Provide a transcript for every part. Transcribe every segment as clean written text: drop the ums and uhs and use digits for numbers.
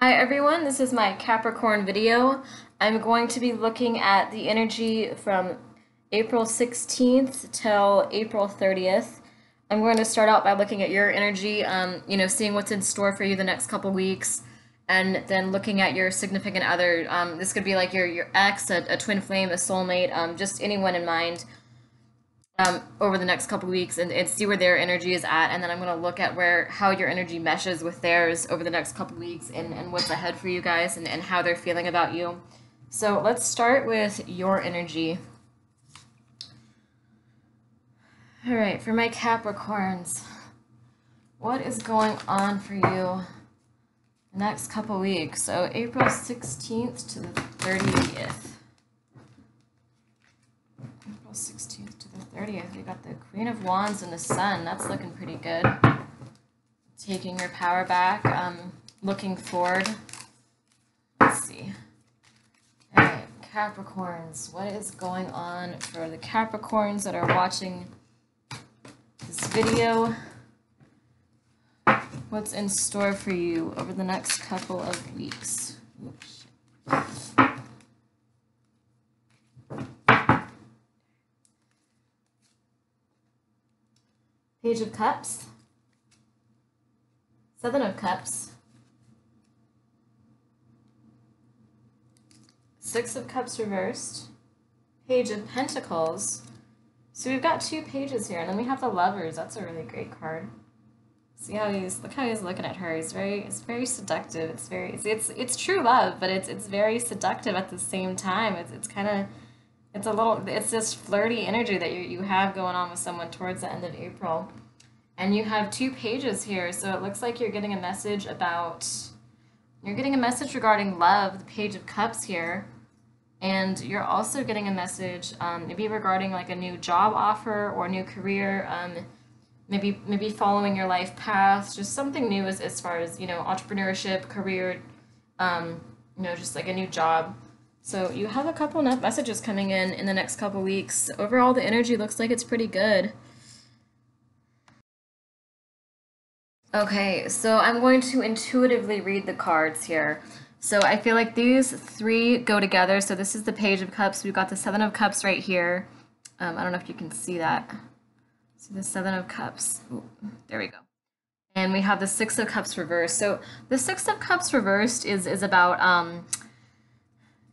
Hi everyone, this is my Capricorn video. I'm going to be looking at the energy from April 16th till April 30th. I'm going to start out by looking at your energy, seeing what's in store for you the next couple weeks, and then looking at your significant other. This could be like your ex, a twin flame, a soulmate, just anyone in mind over the next couple weeks and see where their energy is at, and then I'm going to look at how your energy meshes with theirs over the next couple weeks and what's ahead for you guys and how they're feeling about you. So let's start with your energy. All right, for my Capricorns, what is going on for you the next couple weeks? So April 16th to the 30th. April 16th to the 30th, we got the Queen of Wands and the Sun. That's looking pretty good. Taking your power back, looking forward. Let's see. All right, Capricorns, what is going on for the Capricorns that are watching this video? What's in store for you over the next couple of weeks? Oops. Page of Cups, Seven of Cups, Six of Cups reversed, Page of Pentacles. So we've got two pages here, and then we have the Lovers. That's a really great card. See how look how he's looking at her. It's very seductive. It's true love, but it's very seductive at the same time. It's this flirty energy that you have going on with someone towards the end of April. And you have two pages here, so it looks like you're getting a message regarding love, the Page of Cups here. And you're also getting a message maybe regarding like a new job offer or a new career, maybe following your life path, just something new as far as, entrepreneurship, career, just like a new job. So you have a couple enough messages coming in the next couple weeks. Overall, the energy looks like it's pretty good. Okay, so I'm going to intuitively read the cards here. So I feel like these three go together. So this is the Page of Cups. We've got the Seven of Cups right here. I don't know if you can see that. See the Seven of Cups. Ooh, there we go. And we have the Six of Cups reversed. So the Six of Cups reversed is about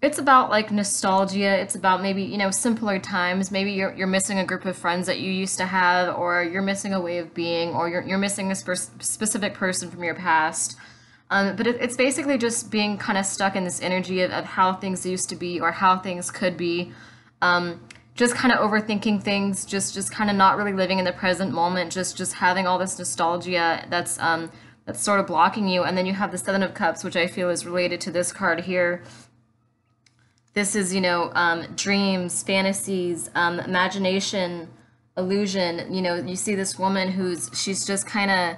it's about like nostalgia. It's about maybe, simpler times. Maybe you're missing a group of friends that you used to have, or you're missing a way of being, or you're missing a specific person from your past. But it's basically just being kind of stuck in this energy of how things used to be or how things could be. Just kind of overthinking things, just kind of not really living in the present moment, just having all this nostalgia that's sort of blocking you. And then you have the Seven of Cups, which I feel is related to this card here. This is, dreams, fantasies, imagination, illusion. You see this woman she's just kind of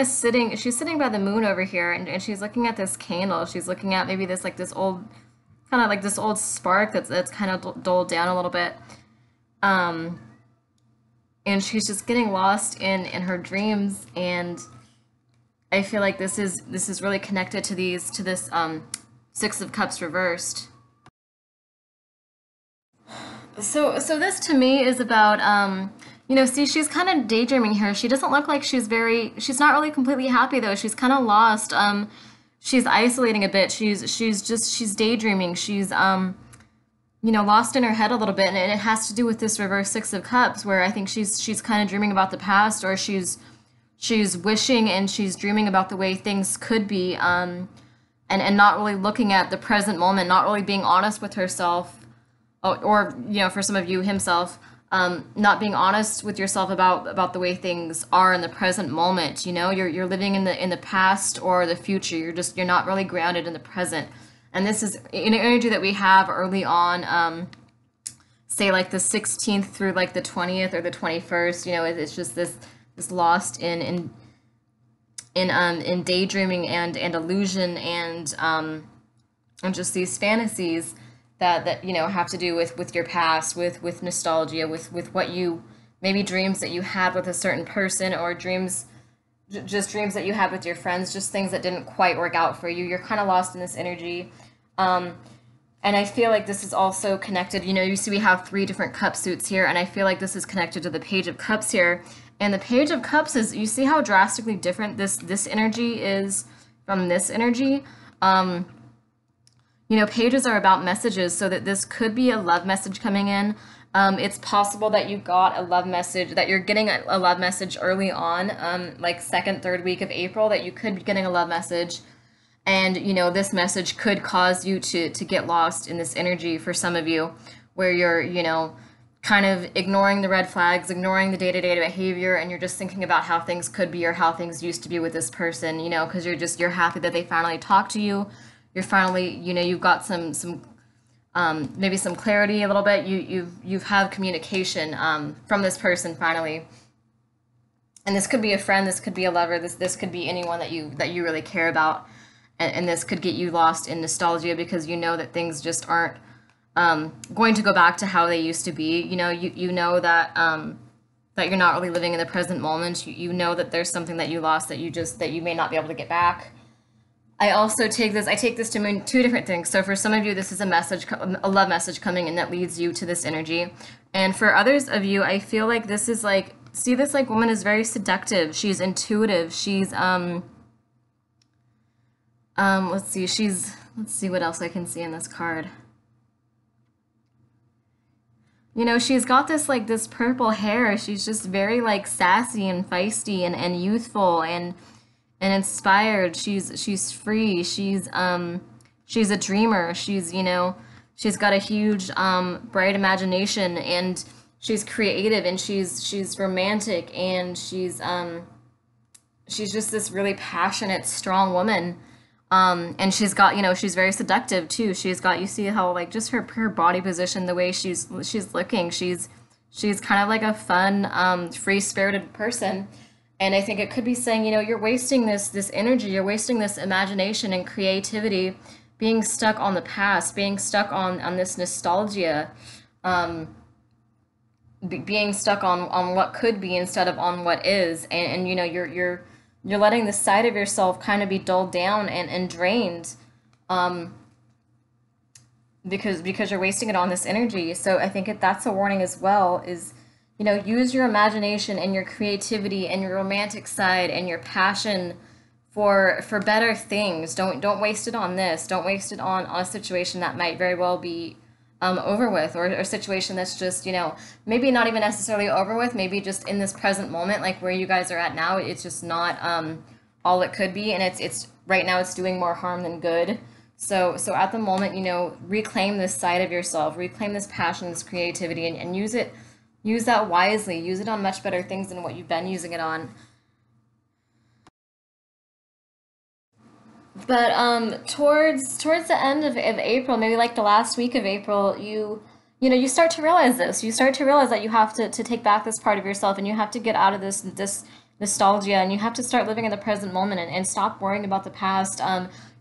sitting, she's sitting by the moon over here, and she's looking at this candle. She's looking at maybe this old spark that's kind of dulled down a little bit. And she's just getting lost in her dreams, and I feel like this is really connected to this Six of Cups reversed. So this to me is about see, she's kind of daydreaming here. She doesn't look like she's not really completely happy though. She's kind of lost. She's isolating a bit. She's daydreaming. She's lost in her head a little bit, and it has to do with this reverse Six of Cups, where I think she's kind of dreaming about the past, or she's wishing and she's dreaming about the way things could be, and not really looking at the present moment, not really being honest with herself, or for some of you, himself, not being honest with yourself about the way things are in the present moment. You're living in the past or the future. You're not really grounded in the present. And this is an energy that we have early on, say like the 16th through like the 20th or the 21st. It's just this lost in daydreaming and illusion and just these fantasies that have to do with your past, with nostalgia, with what you maybe dreams that you had with a certain person, or dreams just dreams that you had with your friends, just things that didn't quite work out for you. You're kind of lost in this energy. Um, and I feel like this is also connected. You know, you see we have three different cup suits here, and I feel like this is connected to the Page of Cups here. And the Page of Cups is, you see how drastically different this energy is from this energy. Um, you know, pages are about messages, so that this could be a love message coming in. It's possible that you got a love message, that you're getting a love message early on, like second, third week of April, that you could be getting a love message. And, you know, this message could cause you to get lost in this energy for some of you, where you're, you know, kind of ignoring the red flags, ignoring the day-to-day behavior, and you're just thinking about how things could be or how things used to be with this person, you know, because you're happy that they finally talked to you. You're finally, you know, you've got some maybe some clarity a little bit. You've had communication from this person finally. And this could be a friend, this could be a lover, this could be anyone that you really care about. And this could get you lost in nostalgia because you know that things just aren't going to go back to how they used to be. You know, you know that that you're not really living in the present moment. You know that there's something that you lost that you may not be able to get back. I take this to mean two different things. So for some of you, this is a love message coming in that leads you to this energy. And for others of you, I feel like this is like, see, this like woman is very seductive. She's intuitive. She's, let's see what else I can see in this card. You know, she's got this purple hair. She's just very like sassy and feisty and youthful and inspired. She's free. She's a dreamer. She's, you know, she's got a huge bright imagination, and she's creative, and she's romantic, and she's just this really passionate, strong woman. And she's got, you know, she's very seductive too. She's got, you see how like just her body position, the way she's looking, she's kind of like a fun, free-spirited person. And I think it could be saying, you know, you're wasting this energy, you're wasting this imagination and creativity, being stuck on the past, being stuck on this nostalgia, being stuck on what could be instead of on what is. And you know, you're letting the side of yourself kind of be dulled down and drained, because you're wasting it on this energy. So I think that's a warning as well, is, you know, use your imagination and your creativity and your romantic side and your passion for better things. Don't waste it on this. Don't waste it on a situation that might very well be over with, or a situation that's just, you know, maybe not even necessarily over with, maybe just in this present moment, like where you guys are at now, it's just not all it could be, and it's right now it's doing more harm than good. So at the moment, you know, reclaim this side of yourself, reclaim this passion, this creativity, and use that wisely. Use it on much better things than what you've been using it on. But towards the end of April, maybe like the last week of April, you know, you start to realize this. You start to realize that you have to take back this part of yourself, and you have to get out of this nostalgia, and you have to start living in the present moment, and stop worrying about the past.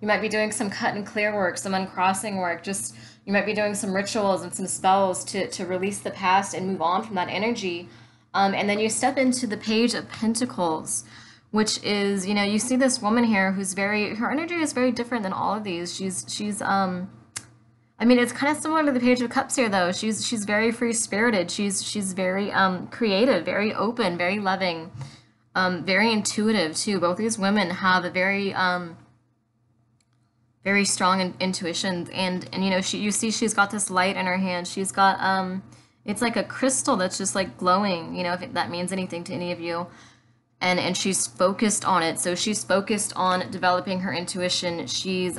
You might be doing some cut and clear work, some uncrossing work, just you might be doing some rituals and some spells to release the past and move on from that energy. And then you step into the Page of Pentacles, which is, you know, you see this woman here who's her energy is very different than all of these. She's I mean, it's kind of similar to the Page of Cups here, though. She's very free-spirited. She's very creative, very open, very loving, very intuitive too. Both these women have a very strong intuition, and you know, you see she's got this light in her hand. She's got it's like a crystal that's just like glowing, you know, if that means anything to any of you. And she's focused on it. So she's focused on developing her intuition. She's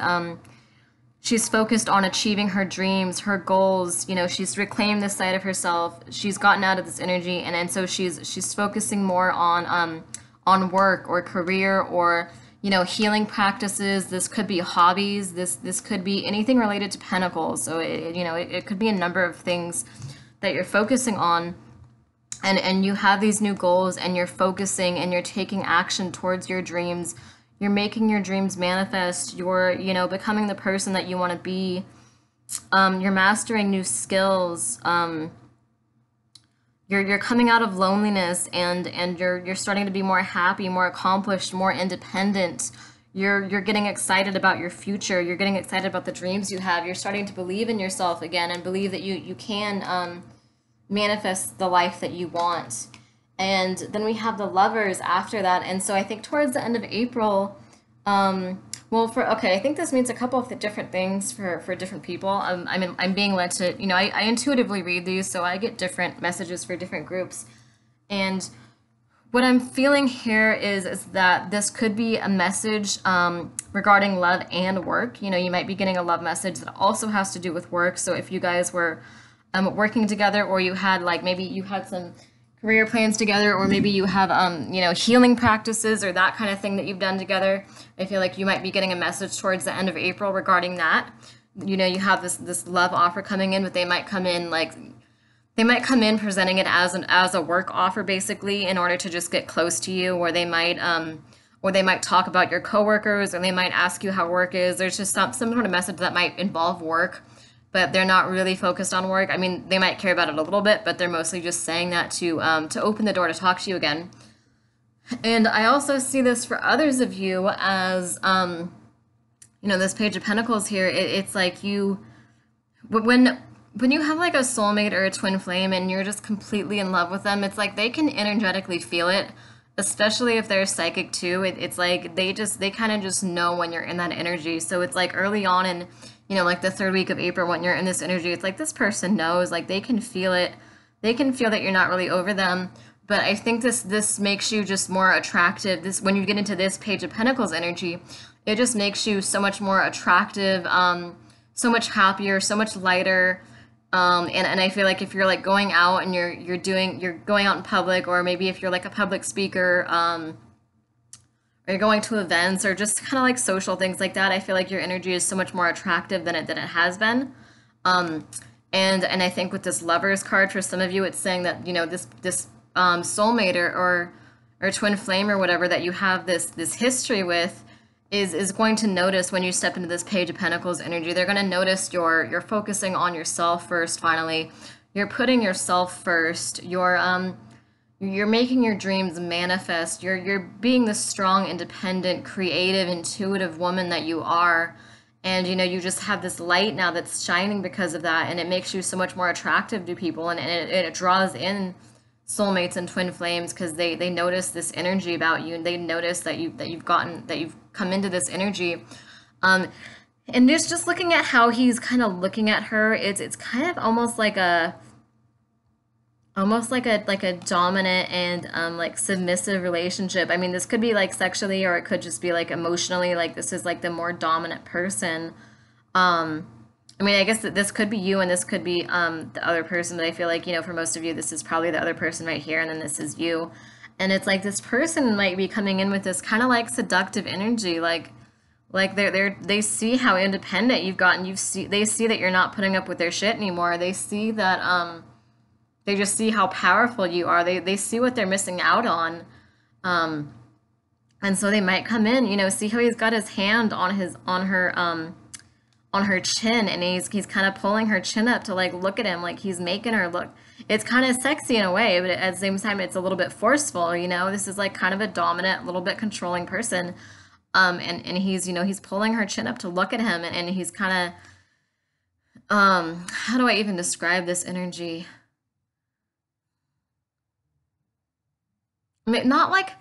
focused on achieving her dreams, her goals. You know, she's reclaimed this side of herself. She's gotten out of this energy, and so she's focusing more on work or career, or, you know, healing practices. This could be hobbies. This could be anything related to pentacles. So you know, it could be a number of things that you're focusing on. And you have these new goals, and you're focusing, and you're taking action towards your dreams. You're making your dreams manifest. You're, you know, becoming the person that you want to be. You're mastering new skills. you're coming out of loneliness, and you're starting to be more happy, more accomplished, more independent. You're getting excited about your future. You're getting excited about the dreams you have. You're starting to believe in yourself again and believe that you can manifest the life that you want. And then we have the lovers after that. And so I think towards the end of April, well, okay, I think this means a couple of different things for different people. I'm being led to, I intuitively read these, so I get different messages for different groups. And what I'm feeling here is that this could be a message regarding love and work. You might be getting a love message that also has to do with work. So if you guys were working together, or you had maybe you had some career plans together, or maybe you have healing practices or that kind of thing that you've done together, I feel like you might be getting a message towards the end of April regarding that. You have this love offer coming in, but they might come in presenting it as a work offer, basically, in order to just get close to you, or they might talk about your coworkers, or they might ask you how work is. There's just some sort of message that might involve work, but they're not really focused on work. I mean, they might care about it a little bit, but they're mostly just saying that to open the door to talk to you again. And I also see this for others of you as, this Page of Pentacles here. It's like when you have like a soulmate or a twin flame and you're just completely in love with them, it's like they can energetically feel it, especially if they're psychic too. It's like they kind of just know when you're in that energy. So it's like early on in, like the third week of April, when you're in this energy, it's like this person knows, like they can feel it. They can feel that you're not really over them. But I think this makes you just more attractive. When you get into this Page of Pentacles energy, it just makes you so much more attractive, so much happier, so much lighter. And I feel like if you're like going out and you're going out in public, or maybe if you're like a public speaker, or you're going to events, or just kind of like social things like that, I feel like your energy is so much more attractive than it has been. And I think with this Lovers card, for some of you, it's saying that this soulmate or twin flame or whatever that you have this history with is going to notice when you step into this Page of Pentacles energy. They're going to notice you're focusing on yourself first. Finally, you're putting yourself first. You're making your dreams manifest. You're being the strong, independent, creative, intuitive woman that you are. And you just have this light now that's shining because of that, and it makes you so much more attractive to people, and it draws in soulmates and twin flames because they notice this energy about you, and they notice that you've come into this energy. And just looking at how he's kind of looking at her, it's kind of almost like a dominant and like submissive relationship. I mean, this could be like sexually, or it could just be like emotionally, like this is like the more dominant person. I mean, I guess that this could be you and this could be the other person, but I feel like, for most of you, this is probably the other person right here, and then this is you. And it's like this person might be coming in with this kind of like seductive energy, like they see how independent you've gotten. They see that you're not putting up with their shit anymore. They see that they just see how powerful you are. They see what they're missing out on. And so they might come in, see how he's got his hand on her chin, and he's kind of pulling her chin up to like look at him, like he's making her look. It's kind of sexy in a way, but at the same time it's a little bit forceful. This is like kind of a dominant, little bit controlling person. And he's pulling her chin up to look at him, and he's kind of how do I even describe this energy? I mean, not like,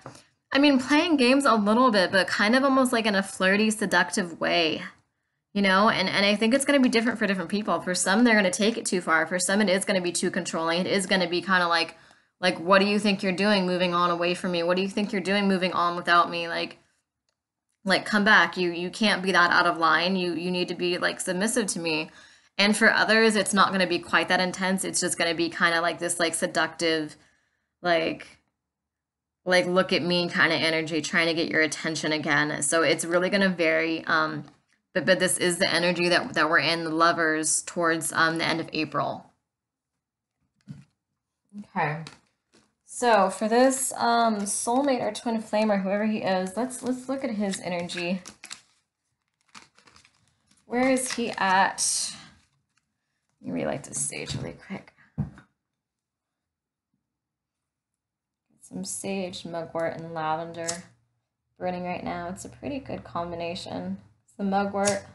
playing games a little bit, but kind of almost like in a flirty, seductive way. And I think it's going to be different for different people. For some, they're going to take it too far. For some, it is going to be too controlling. It is going to be kind of like, what do you think you're doing moving on away from me? What do you think you're doing moving on without me? Like come back. You can't be that out of line. You need to be like submissive to me. And for others, it's not going to be quite that intense. It's just going to be kind of like this like seductive, like look at me kind of energy, trying to get your attention again. So it's really going to vary. But this is the energy that we're in, the Lovers, towards the end of April. Okay. So for this soulmate or twin flame or whoever he is, let's look at his energy. Where is he at? Let me relight this stage really quick. some sage, mugwort, and lavender burning right now. It's a pretty good combination. The mugwort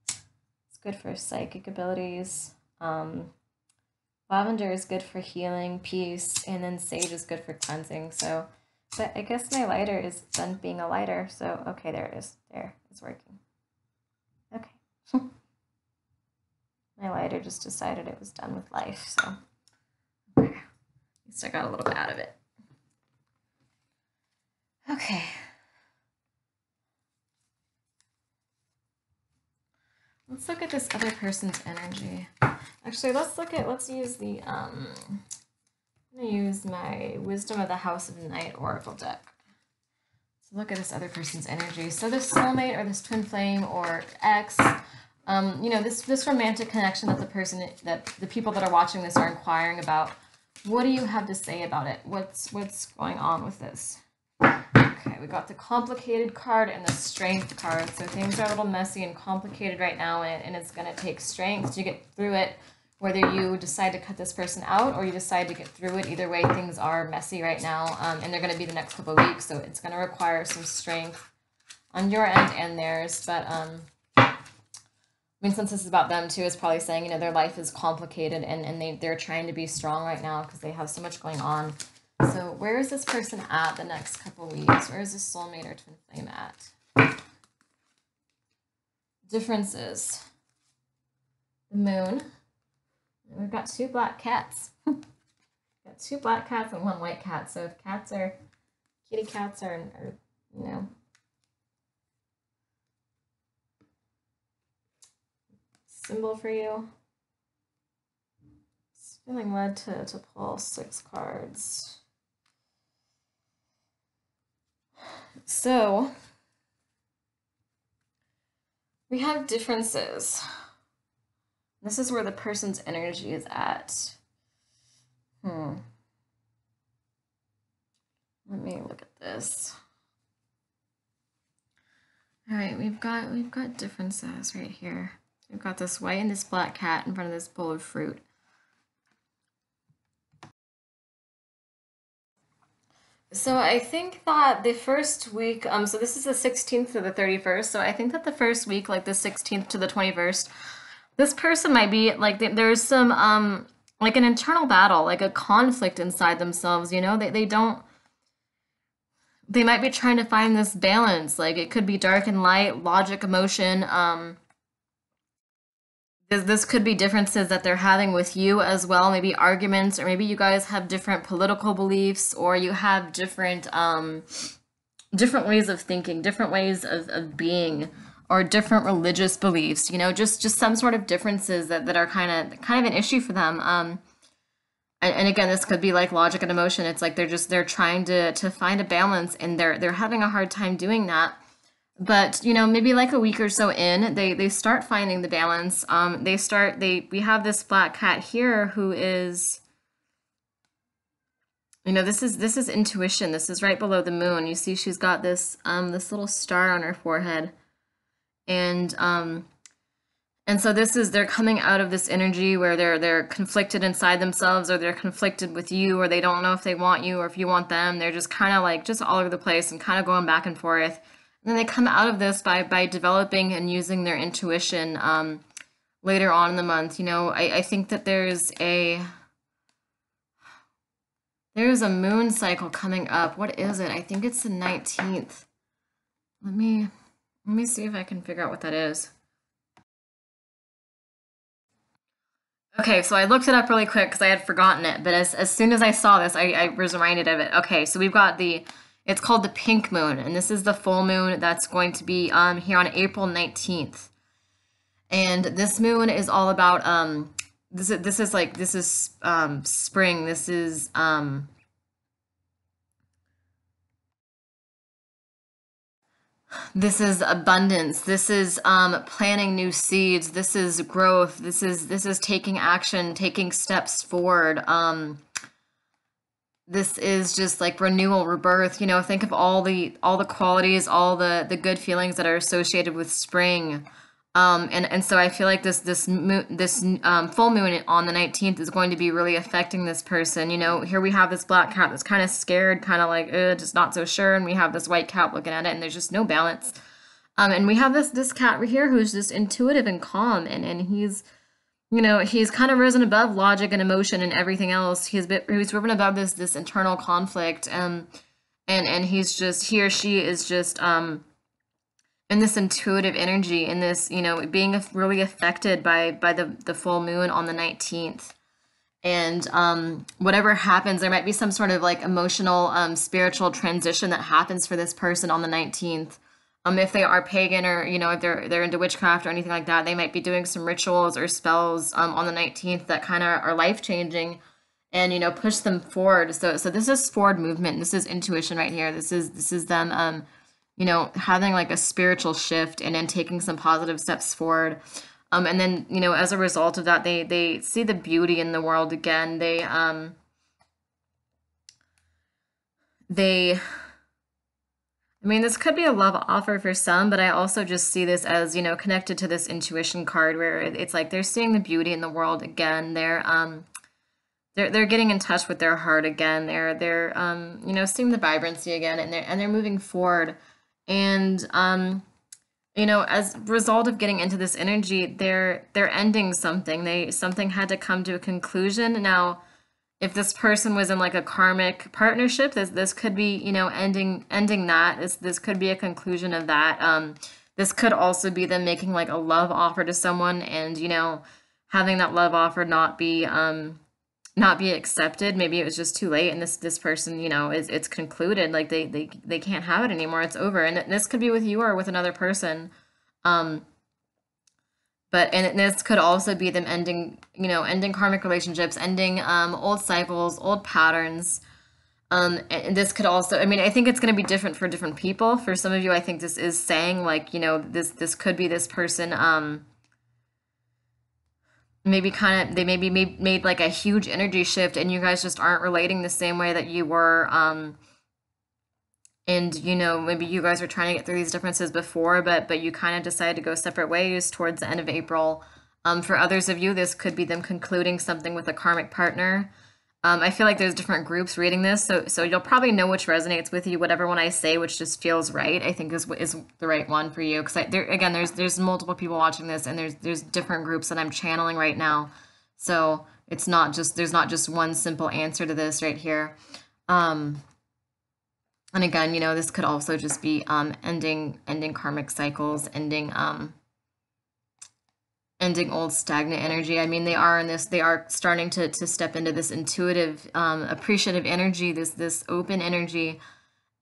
is good for psychic abilities. Lavender is good for healing, peace, and then sage is good for cleansing. So, but I guess my lighter is done being a lighter. So, okay, there it is. There, it's working. Okay. My lighter just decided it was done with life. So, okay. At least I got a little bit out of it. Okay. Let's look at this other person's energy. Actually, let's use the, I'm going to use my Wisdom of the House of Night Oracle deck. So look at this other person's energy. So this soulmate or this twin flame or ex, you know, this romantic connection that the people that are watching this are inquiring about. What do you have to say about it? What's going on with this? Okay, we got the complicated card and the strength card. So things are a little messy and complicated right now, and it's going to take strength to get through it. Whether you decide to cut this person out or you decide to get through it, either way, things are messy right now, and they're going to be the next couple of weeks. So it's going to require some strength on your end and theirs. But I mean, since this is about them too, it's probably saying, you know, their life is complicated and they're trying to be strong right now because they have so much going on. So where is this person at the next couple weeks? Where is this soulmate or twin flame at? Differences. The moon. And we've got 2 black cats. Got 2 black cats and 1 white cat. So if kitty cats are, you know, symbol for you. Just feeling led to pull 6 cards. So, we have differences. This is where the person's energy is at. Let me look at this. All right, we've got differences right here. We've got this white and this black cat in front of this bowl of fruit. So I think that the first week, so this is the 16th to the 31st, so I think that the first week, like the 16th to the 21st, this person might be, like, there's some, like an internal battle, like a conflict inside themselves, you know? They might be trying to find this balance, like it could be dark and light, logic, emotion, this could be differences that they're having with you as well, maybe arguments, or maybe you guys have different political beliefs, or you have different different ways of thinking, different ways of being, or different religious beliefs, you know, just some sort of differences that are kind of an issue for them. And again, this could be like logic and emotion. It's like they're trying to find a balance, and they're having a hard time doing that. But, you know, maybe like a week or so in, they start finding the balance. We have this black cat here who is, you know, this is intuition. This is right below the moon. You see she's got this this little star on her forehead. And so they're coming out of this energy where they're conflicted inside themselves, or they're conflicted with you, or they don't know if they want you or if you want them. They're just kind of like just all over the place and kind of going back and forth. And then they come out of this by developing and using their intuition later on in the month. You know, I think that there's a moon cycle coming up. What is it? I think it's the 19th. Let me see if I can figure out what that is. Okay, so I looked it up really quick because I had forgotten it, but as soon as I saw this, I was reminded of it. Okay, so we've got it's called the pink moon, and this is the full moon that's going to be here on April 19th. And this moon is all about this is spring. This is abundance. This is planting new seeds. This is growth. This is taking action, taking steps forward. This is just like renewal, rebirth. You know, think of all the qualities, all the good feelings that are associated with spring. And so I feel like this full moon on the 19th is going to be really affecting this person. You know, here we have this black cat that's kind of scared, kind of like just not so sure, and we have this white cat looking at it, and there's just no balance. And we have this cat right here who's just intuitive and calm, and he's, you know, he's kind of risen above logic and emotion and everything else. He's risen above this internal conflict, and he's just, he or she is just in this intuitive energy, in this, you know, being really affected by the full moon on the 19th. And whatever happens, there might be some sort of like emotional, spiritual transition that happens for this person on the 19th. If they are pagan, or, you know, if they're into witchcraft or anything like that, they might be doing some rituals or spells on the 19th that kind of are life changing, and, you know, push them forward. So this is forward movement. This is intuition right here. This is them you know, having like a spiritual shift and then taking some positive steps forward. And then, you know, as a result of that, they see the beauty in the world again. I mean, this could be a love offer for some, but I also just see this as, you know, connected to this intuition card, where it's like they're seeing the beauty in the world again. They're getting in touch with their heart again. They're you know, seeing the vibrancy again, and they're moving forward. And you know, as a result of getting into this energy, they're ending something. Something had to come to a conclusion. Now, if this person was in like a karmic partnership, this could be, you know, ending that. This could be a conclusion of that. This could also be them making like a love offer to someone, and, you know, having that love offer not be accepted. Maybe it was just too late, and this person, you know, it's concluded. Like they can't have it anymore. It's over. And this could be with you or with another person. Um, and this could also be them ending, you know, ending karmic relationships, ending old cycles, old patterns. And this could also, I mean, I think it's going to be different for different people. For some of you, I think this is saying like, you know, this could be this person maybe kind of, they maybe made like a huge energy shift, and you guys just aren't relating the same way that you were. And, you know, maybe you guys were trying to get through these differences before, but you kind of decided to go separate ways towards the end of April. For others of you, this could be them concluding something with a karmic partner. I feel like there's different groups reading this, so you'll probably know which resonates with you. Whatever one I say, which just feels right, I think is the right one for you. Because again, there's multiple people watching this, and there's different groups that I'm channeling right now. So it's not just, there's not just one simple answer to this right here. And again, you know, this could also just be ending karmic cycles, ending old stagnant energy. I mean, they are starting to step into this intuitive, appreciative energy, this open energy.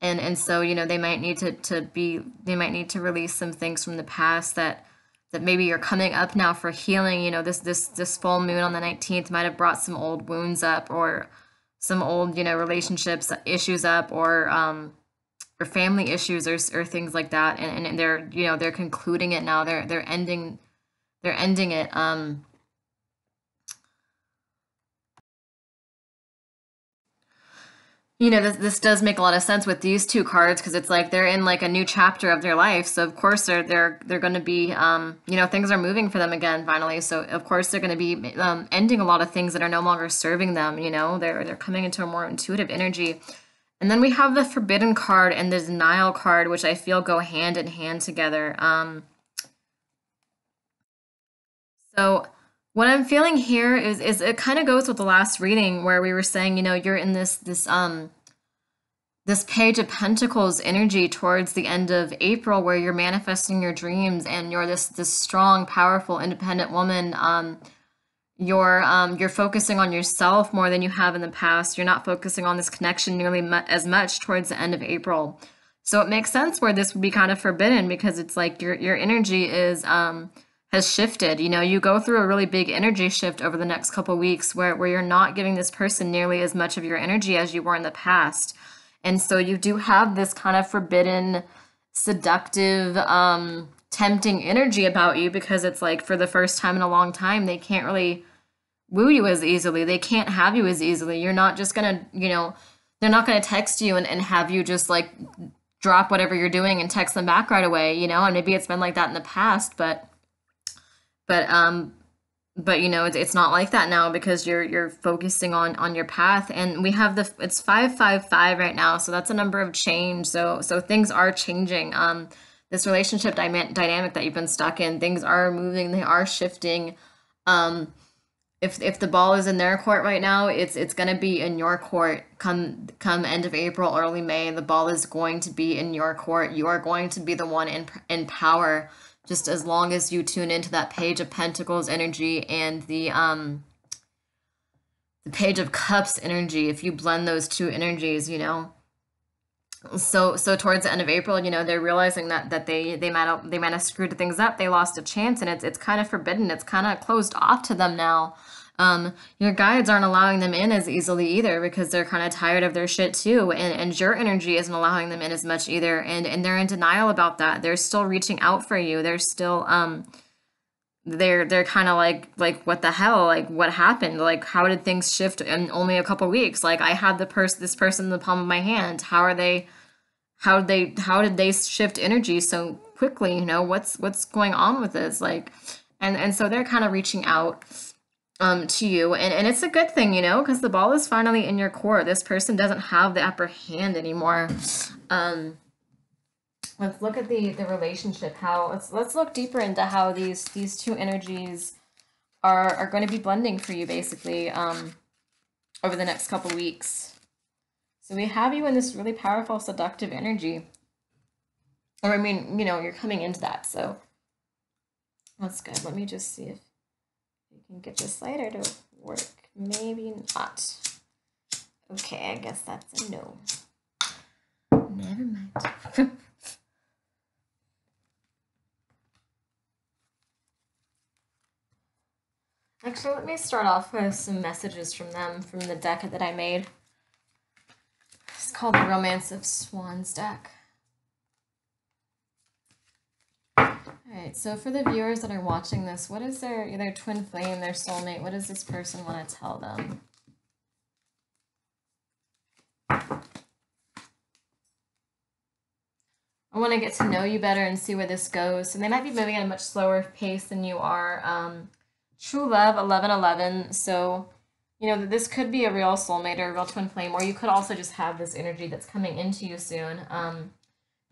And so, you know, they might need to release some things from the past that maybe are coming up now for healing. You know, this full moon on the 19th might have brought some old wounds up, or some old, you know, relationships issues up, or family issues, or things like that. And they're, you know, they're concluding it now. They're ending it. You know, this does make a lot of sense with these two cards, because it's like they're in like a new chapter of their life. So of course they're going to be, you know, things are moving for them again finally. So of course they're going to be ending a lot of things that are no longer serving them. You know, they're coming into a more intuitive energy. And then we have the Forbidden card and the Denial card, which I feel go hand in hand together. So what I'm feeling here is it kind of goes with the last reading, where we were saying, you know, you're in this Page of Pentacles energy towards the end of April, where you're manifesting your dreams, and you're this strong, powerful, independent woman. You're focusing on yourself more than you have in the past. You're not focusing on this connection nearly as much towards the end of April. So it makes sense where this would be kind of forbidden, because it's like your energy is has shifted. You know, you go through a really big energy shift over the next couple weeks, where you're not giving this person nearly as much of your energy as you were in the past. And so you do have this kind of forbidden, seductive, tempting energy about you, because it's like for the first time in a long time, they can't really woo you as easily. They can't have you as easily. You're not just gonna, you know, they're not gonna text you and have you just like drop whatever you're doing and text them back right away, you know. And maybe it's been like that in the past, but But you know, it's not like that now because you're focusing on your path. And we have it's 555 right now, so that's a number of change. So things are changing. This relationship dynamic that you've been stuck in, things are moving, they are shifting. um if the ball is in their court right now, it's going to be in your court come end of April, early May. The ball is going to be in your court. You are going to be the one in power, just as long as you tune into that Page of Pentacles energy and the Page of Cups energy. If you blend those two energies, you know. So towards the end of April, you know, they're realizing that they might have screwed things up. They lost a chance, and it's kind of forbidden. It's kind of closed off to them now. Your guides aren't allowing them in as easily either because they're kind of tired of their shit too, and your energy isn't allowing them in as much either, and they're in denial about that. They're still reaching out for you. They're still they're kind of like what the hell, like what happened, like how did things shift in only a couple weeks? Like I had this person in the palm of my hand. How did they shift energy so quickly? You know, what's going on with this? Like, and so they're kind of reaching out to you, and it's a good thing, you know, because the ball is finally in your court. This person doesn't have the upper hand anymore. Let's look at the relationship. Let's look deeper into how these two energies are going to be blending for you basically over the next couple weeks. So we have you in this really powerful seductive energy. Or I mean, you know, you're coming into that, so that's good. Let me just see if you can get your slider to work. Maybe not. Okay, I guess that's a no. Never mind. Actually, let me start off with some messages from them from the deck that I made. It's called the Romance of Swans deck. Alright, so for the viewers that are watching this, what is their twin flame, their soulmate, what does this person want to tell them? I want to get to know you better and see where this goes. So they might be moving at a much slower pace than you are. True love, 1111. So, you know, this could be a real soulmate or a real twin flame, or you could also just have this energy that's coming into you soon.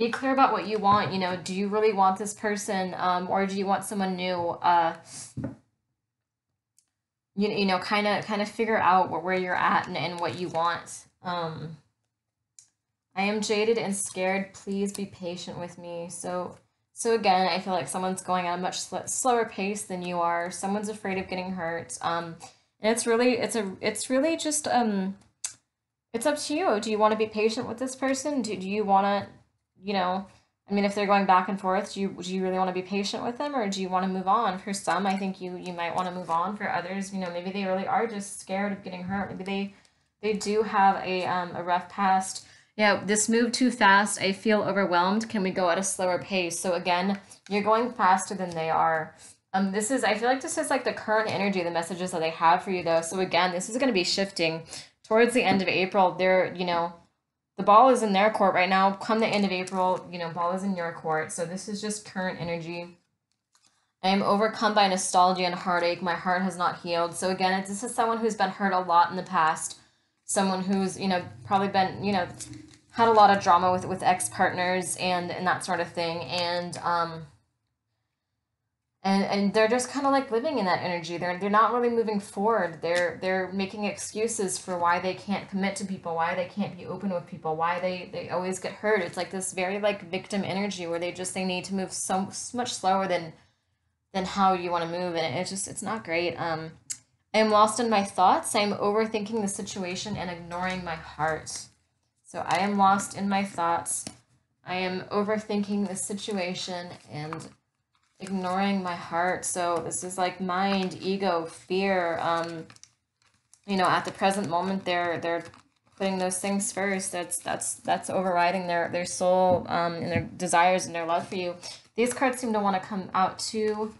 Be clear about what you want. You know, do you really want this person, or do you want someone new? You know, kind of figure out where you're at and what you want. I am jaded and scared. Please be patient with me. So again, I feel like someone's going at a much slower pace than you are. Someone's afraid of getting hurt. And it's really just it's up to you. Do you want to be patient with this person? Do you want to, you know, I mean, if they're going back and forth, do you really want to be patient with them, or do you want to move on? For some, I think you might want to move on. For others, you know, maybe they really are just scared of getting hurt. Maybe they do have a rough past. Yeah, this moved too fast. I feel overwhelmed. Can we go at a slower pace? So again, you're going faster than they are. I feel like this is like the current energy, the messages that they have for you though. So again, this is going to be shifting towards the end of April. You know, the ball is in their court right now. Come the end of April, you know, ball is in your court. So this is just current energy. I am overcome by nostalgia and heartache. My heart has not healed. So again, this is someone who's been hurt a lot in the past. Someone who's, you know, probably been, you know, had a lot of drama with ex-partners and that sort of thing. And they're just kind of like living in that energy. They're not really moving forward. They're making excuses for why they can't commit to people, why they can't be open with people, why they always get hurt. It's like this very like victim energy where they need to move so much slower than how you want to move, and it's not great. I am lost in my thoughts. I am overthinking the situation and ignoring my heart. So I am lost in my thoughts. I am overthinking the situation and ignoring my heart. So this is like mind, ego, fear. You know, at the present moment, they're putting those things first. That's overriding their soul and their desires and their love for you. These cards seem to want to come out too.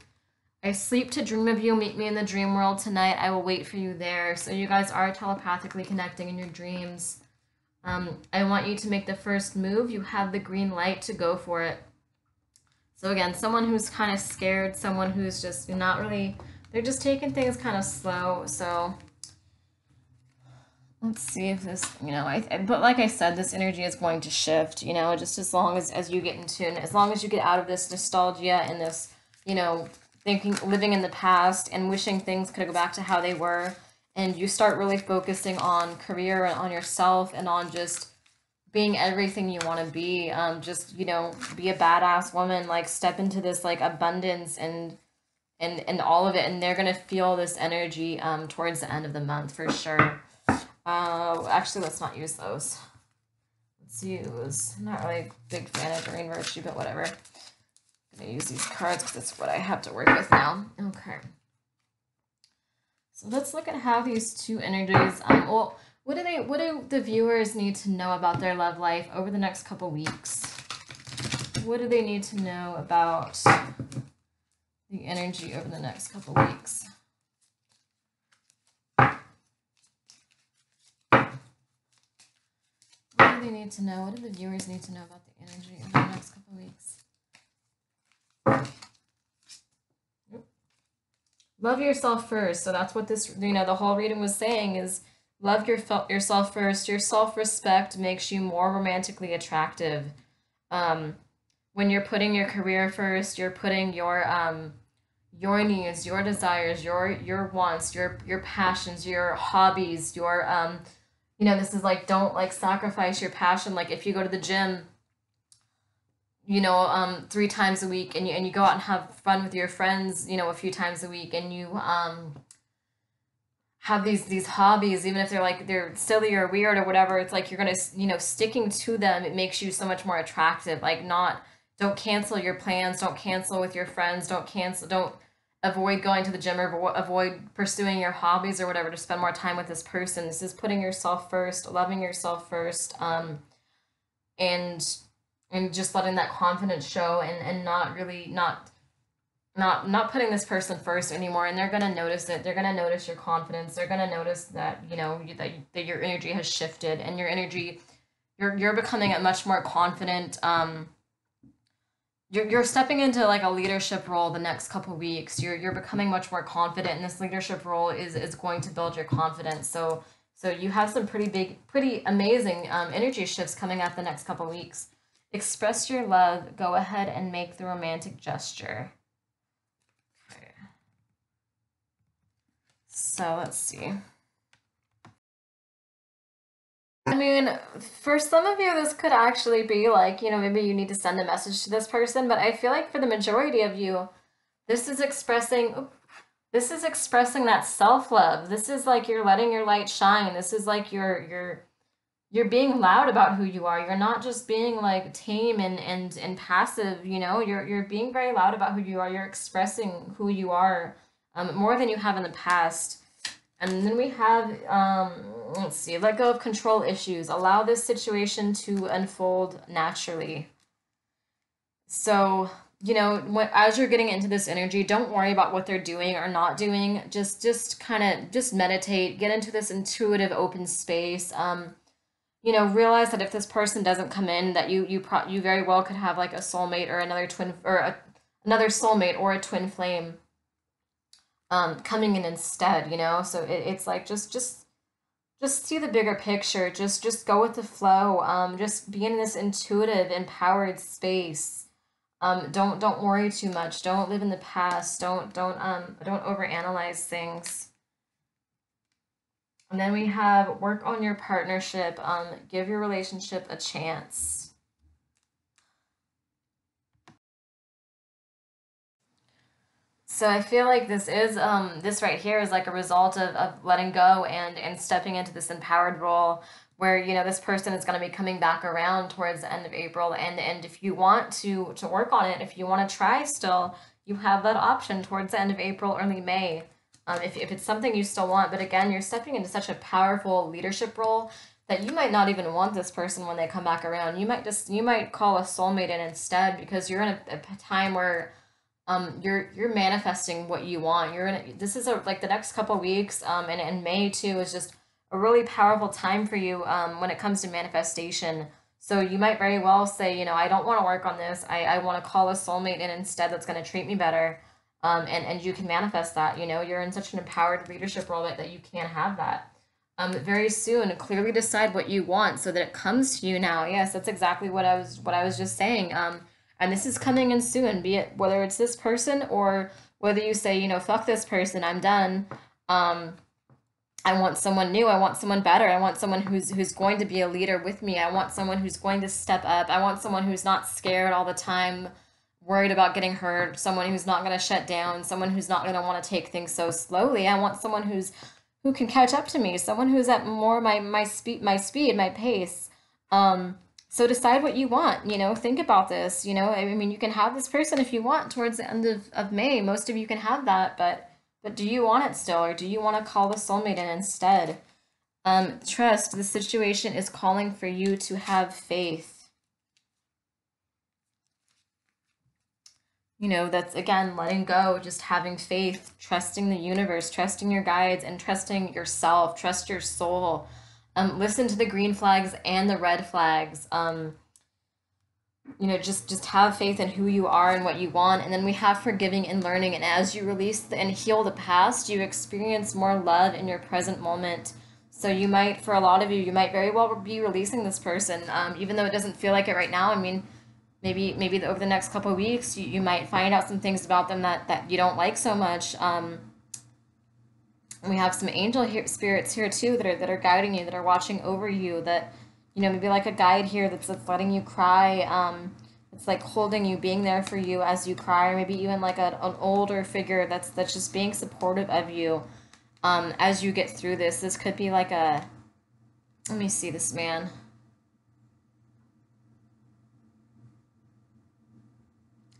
I sleep to dream of you. Meet me in the dream world tonight. I will wait for you there. So you guys are telepathically connecting in your dreams. I want you to make the first move. You have the green light to go for it. So again, someone who's kind of scared, someone who's just not really, they're just taking things kind of slow. So let's see if this, but like I said, this energy is going to shift, just as long as you get in tune, as long as you get out of this nostalgia and this, thinking, living in the past and wishing things could go back to how they were, and you start really focusing on career and on yourself and on just being everything you want to be, just, be a badass woman, like step into this like abundance and all of it, and they're gonna feel this energy towards the end of the month for sure. Actually, let's not use those. Let's use, I'm not really a big fan of Green Virtue, but whatever. I'm gonna use these cards because it's what I have to work with now. Okay. So let's look at how these two energies, well, what do the viewers need to know about their love life over the next couple weeks? What do they need to know about the energy over the next couple weeks? What do they need to know? What do the viewers need to know about the energy over the next couple weeks? Love yourself first. So that's what this, the whole reading was saying is love yourself first. Your self-respect makes you more romantically attractive. When you're putting your career first, you're putting your needs, your desires, your wants, your passions, your hobbies, your this is like, don't like sacrifice your passion. Like if you go to the gym, 3 times a week, and you go out and have fun with your friends, a few times a week, and you have these hobbies, even if they're silly or weird or whatever, it's like you're gonna, sticking to them, it makes you so much more attractive. Like don't cancel your plans, don't cancel with your friends, don't avoid going to the gym or avoid pursuing your hobbies or whatever to spend more time with this person. This is putting yourself first, loving yourself first, and just letting that confidence show, and not really not putting this person first anymore. And they're gonna notice it. They're gonna notice your confidence. They're gonna notice that that your energy has shifted, and your energy, you're becoming a much more confident. You're stepping into like a leadership role the next couple weeks. You're becoming much more confident, and this leadership role is going to build your confidence. So you have some pretty amazing energy shifts coming up the next couple weeks. Express your love. Go ahead and make the romantic gesture. Okay. So let's see. I mean, for some of you, this could actually be like, maybe you need to send a message to this person, but I feel like for the majority of you, this is expressing that self-love. This is like you're letting your light shine. This is like you're being loud about who you are. You're not just being like tame and passive, you're being very loud about who you are. You're expressing who you are more than you have in the past. And then we have, let's see, let go of control issues. Allow this situation to unfold naturally. So, as you're getting into this energy, don't worry about what they're doing or not doing. Just kind of meditate, get into this intuitive open space. Realize that if this person doesn't come in, that you very well could have like a soulmate or another twin, or another soulmate or a twin flame coming in instead, so it's like just see the bigger picture, just go with the flow, just be in this intuitive, empowered space. Don't worry too much, don't live in the past, don't overanalyze things. And then we have work on your partnership, give your relationship a chance. So I feel like this right here is like a result of letting go and stepping into this empowered role where, this person is going to be coming back around towards the end of April. And if you want to work on it, if you want to try still, you have that option towards the end of April, early May. If it's something you still want, but again, you're stepping into such a powerful leadership role that you might not even want this person when they come back around. You might call a soulmate in instead, because you're in a time where you're manifesting what you want. This is like the next couple weeks, and May too is just a really powerful time for you when it comes to manifestation. So you might very well say, I don't want to work on this. I want to call a soulmate in instead that's going to treat me better. And you can manifest that. You're in such an empowered leadership role that you can have that. Very soon, clearly decide what you want so that it comes to you now. Yes, that's exactly what I was just saying. And this is coming in soon, be it whether it's this person or whether you say, fuck this person, I'm done. Um, I want someone new. I want someone better. I want someone who's going to be a leader with me. I want someone who's going to step up. I want someone who's not scared all the time, worried about getting hurt, someone who's not going to shut down, someone who's not going to want to take things so slowly. I want someone who can catch up to me, someone who's at more my speed, my pace. So decide what you want, think about this, I mean, you can have this person if you want towards the end of May. Most of you can have that, but do you want it still, or do you want to call the soulmate in instead? Trust, the situation is calling for you to have faith. That's again, letting go, just having faith, trusting the universe, trusting your guides, and trusting yourself, trust your soul. Listen to the green flags and the red flags. Just have faith in who you are and what you want. And then we have forgiving and learning. And as you release and heal the past, you experience more love in your present moment. So you might, for a lot of you, you might very well be releasing this person, even though it doesn't feel like it right now. I mean, maybe over the next couple of weeks, you might find out some things about them that you don't like so much. We have some spirits here too that are guiding you, that are watching over you, that maybe like a guide here that's letting you cry. It's like holding you, being there for you as you cry, or maybe even like an older figure that's just being supportive of you as you get through this. This could be like let me see this man.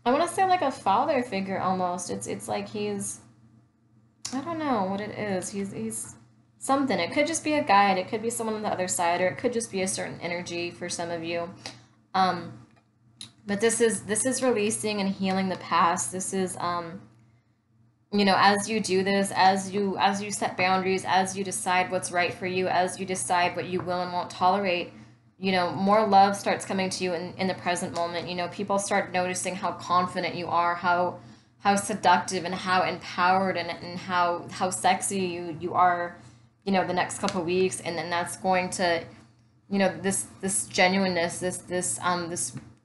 I want to say like a father figure almost. It's like I don't know what it is. He's something. It could just be a guide. It could be someone on the other side, or it could just be a certain energy for some of you. But this is releasing and healing the past. This is as you do this, as you set boundaries, as you decide what's right for you, as you decide what you will and won't tolerate, more love starts coming to you in the present moment. People start noticing how confident you are, how seductive and how empowered and how sexy you are, the next couple of weeks. And then that's going to, this genuineness, this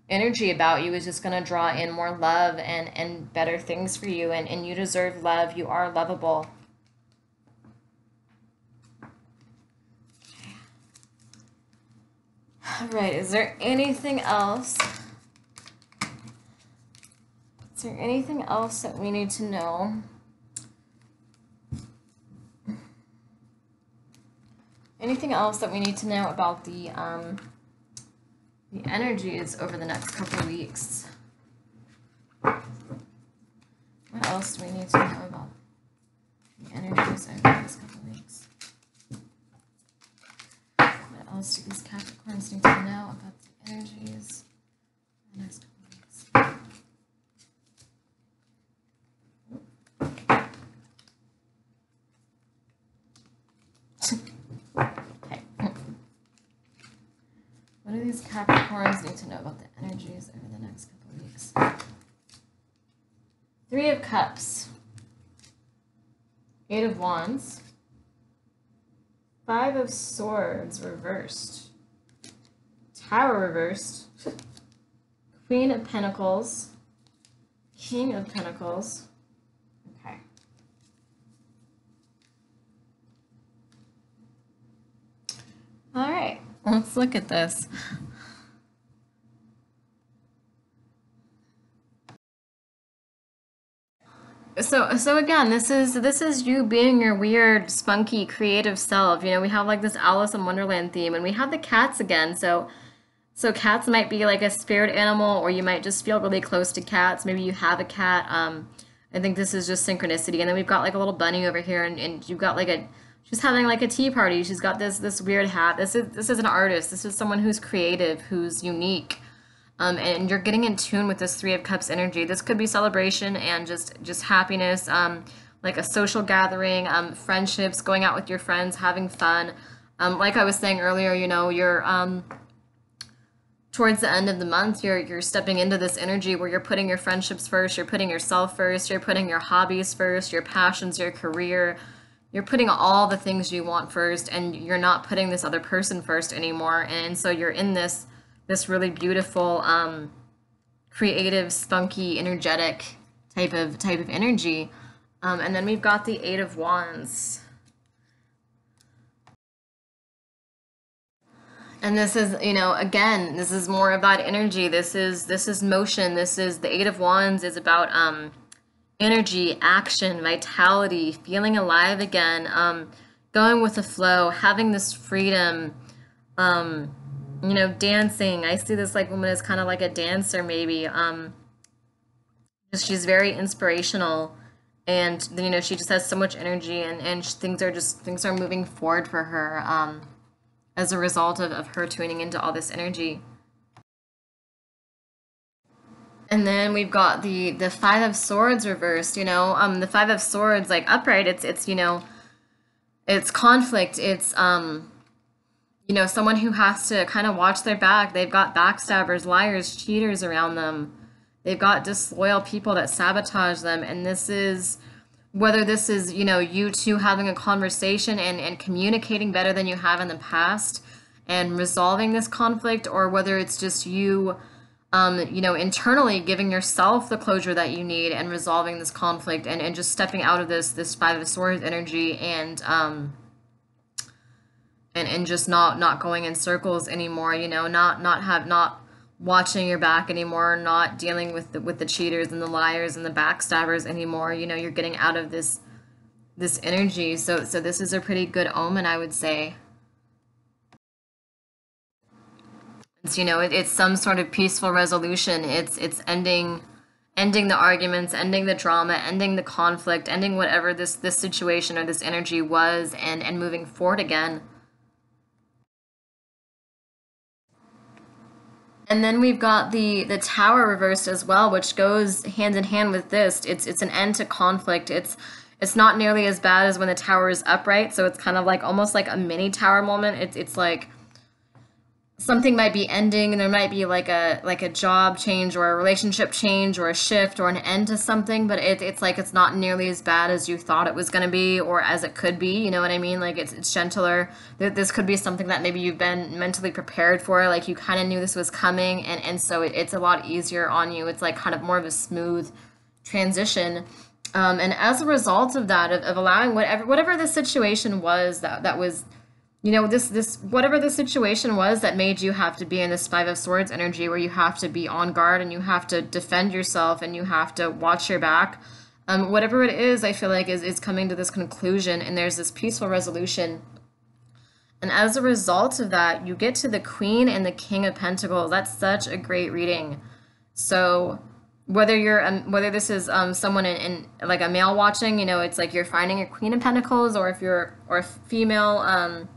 energy about you is just going to draw in more love and better things for you. And you deserve love. You are lovable. All right. Is there anything else? Is there anything else that we need to know? Anything else that we need to know about the energies over the next couple of weeks? What else do we need to know about the energies over the next couple of weeks? What else do these Capricorns need to know about the energies over the next couple of weeks? Okay. What do these Capricorns need to know about the energies over the next couple of weeks? Three of Cups, Eight of Wands, Five of Swords reversed, Tower reversed, Queen of Pentacles, King of Pentacles. Okay. All right, let's look at this. So again, this is you being your weird, spunky, creative self. We have like this Alice in Wonderland theme, and we have the cats again. So cats might be like a spirit animal, or you might just feel really close to cats. Maybe you have a cat. I think this is just synchronicity. And then we've got like a little bunny over here, and you've got like she's having like a tea party. She's got this weird hat. This is an artist. This is someone who's creative, who's unique. And you're getting in tune with this Three of Cups energy. This could be celebration and just happiness, like a social gathering, friendships, going out with your friends, having fun. Like I was saying earlier, towards the end of the month, you're stepping into this energy where you're putting your friendships first, you're putting yourself first, you're putting your hobbies first, your passions, your career. You're putting all the things you want first, and you're not putting this other person first anymore. And so you're in this really beautiful, creative, spunky, energetic type of energy. And then we've got the Eight of Wands. And this is, again, this is more of that energy. This is motion. This is the Eight of Wands is about energy, action, vitality, feeling alive again, going with the flow, having this freedom, dancing. I see this like woman as kind of like a dancer maybe. She's very inspirational, and she just has so much energy, and things are moving forward for her, as a result of her tuning into all this energy. And then we've got the Five of Swords reversed. The Five of Swords, like upright, it's conflict. It's someone who has to kind of watch their back. They've got backstabbers, liars, cheaters around them. They've got disloyal people that sabotage them. And this is whether this is, you two having a conversation and communicating better than you have in the past and resolving this conflict, or whether it's just you, internally giving yourself the closure that you need and resolving this conflict, and just stepping out of this Five of Swords energy, and just not going in circles anymore, not watching your back anymore, not dealing with the cheaters and the liars and the backstabbers anymore. You're getting out of this energy. So this is a pretty good omen, I would say. It's some sort of peaceful resolution. It's ending the arguments, ending the drama, ending the conflict, ending whatever this situation or this energy was, and moving forward again. And then we've got the Tower reversed as well, which goes hand in hand with this. It's an end to conflict. It's not nearly as bad as when the Tower is upright, so it's kind of like almost like a mini Tower moment. It's like something might be ending, and there might be like a job change or a relationship change or a shift or an end to something, but it's like it's not nearly as bad as you thought it was going to be, or as it could be. You know what I mean? Like it's gentler. This could be something that maybe you've been mentally prepared for, like you kind of knew this was coming, and so it's a lot easier on you. It's like kind of more of a smooth transition. And as a result of that, of allowing whatever the situation was that was, this whatever the situation was that made you have to be in this Five of Swords energy, where you have to be on guard and you have to defend yourself and you have to watch your back. Whatever it is, I feel like is coming to this conclusion, and there's this peaceful resolution. And as a result of that, you get to the Queen and the King of Pentacles. That's such a great reading. So whether this is someone in like a male watching, it's like you're finding a Queen of Pentacles, or if you're a female,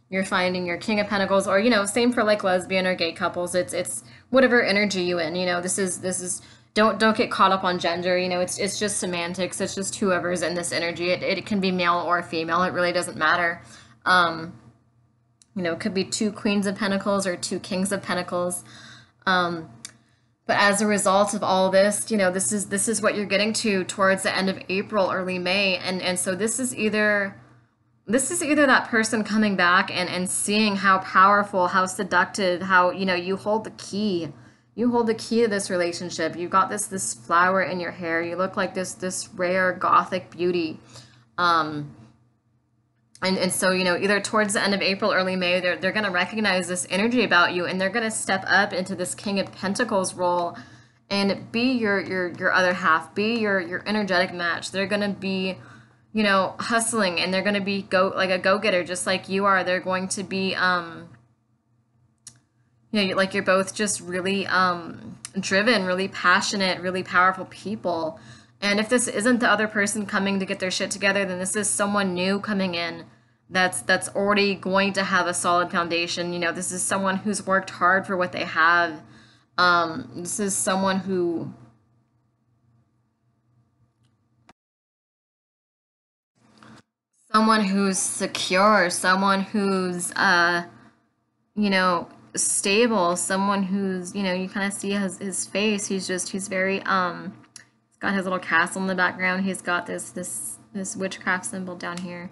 you're finding your King of Pentacles, or same for like lesbian or gay couples. It's whatever energy you in. This is don't get caught up on gender. It's just semantics. It's just whoever's in this energy. It can be male or female. It really doesn't matter. It could be two Queens of Pentacles or two Kings of Pentacles. But as a result of all this, this is what you're getting to towards the end of April, early May, and so this is either that person coming back and seeing how powerful, how seductive, how, you hold the key. You hold the key to this relationship. You've got this flower in your hair. You look like this rare gothic beauty. And so, either towards the end of April, early May, they're going to recognize this energy about you, and they're going to step up into this King of Pentacles role and be your other half, be your energetic match. They're going to be hustling, and they're going to be like a go-getter, just like you are. They're going to be, like you're both just really driven, really passionate, really powerful people. And if this isn't the other person coming to get their shit together, then this is someone new coming in that's already going to have a solid foundation. This is someone who's worked hard for what they have. This is someone who's secure, someone who's stable, someone who's, you know, you kind of see his face. He's very, he's got his little castle in the background. He's got this witchcraft symbol down here.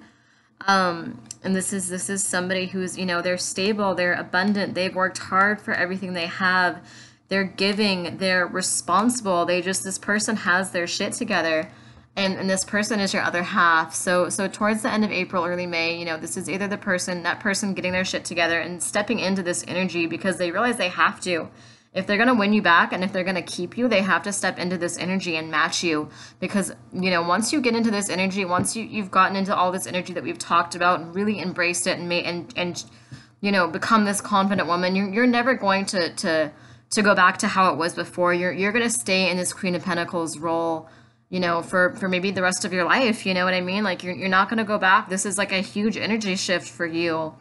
And this is somebody who's, you know, they're stable, they're abundant, they've worked hard for everything they have, they're giving, they're responsible, this person has their shit together, and this person is your other half. So towards the end of April, early May, you know, this is either that person getting their shit together and stepping into this energy because they realize they have to. If they're going to win you back and if they're going to keep you, they have to step into this energy and match you. Because, you know, once you get into this energy, once you've gotten into all this energy that we've talked about and really embraced it and you know, become this confident woman, you're never going to go back to how it was before. You're going to stay in this Queen of Pentacles role, you know, for maybe the rest of your life. You know what I mean? Like, you're not going to go back. This is like a huge energy shift for you.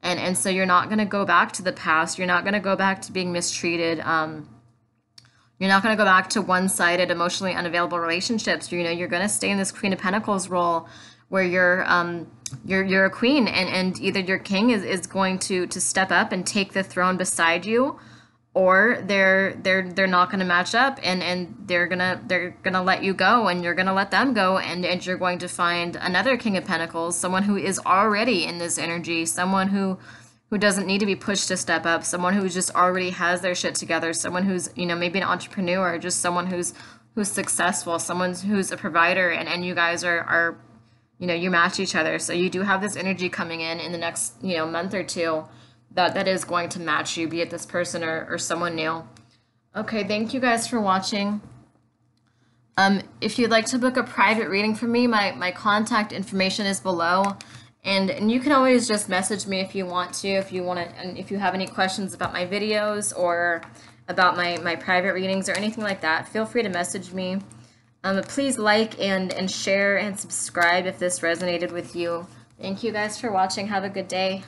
And so you're not going to go back to the past. You're not going to go back to being mistreated. You're not going to go back to one-sided, emotionally unavailable relationships. You know, you're going to stay in this Queen of Pentacles role where you're a queen, and either your king is going to step up and take the throne beside you, or they're not going to match up, and they're gonna let you go, and you're gonna let them go, and you're going to find another King of Pentacles, someone who is already in this energy, someone who doesn't need to be pushed to step up, someone who just already has their shit together, someone who's, you know, maybe an entrepreneur, just someone who's successful, someone who's a provider, and you guys are you know, you match each other. So you do have this energy coming in the next, you know, month or two that is going to match you, be it this person or someone new. Okay, thank you guys for watching. If you'd like to book a private reading from me, my contact information is below, and you can always just message me if you want to, and if you have any questions about my videos or about my private readings or anything like that, feel free to message me. Please like and share and subscribe if this resonated with you. Thank you guys for watching. Have a good day.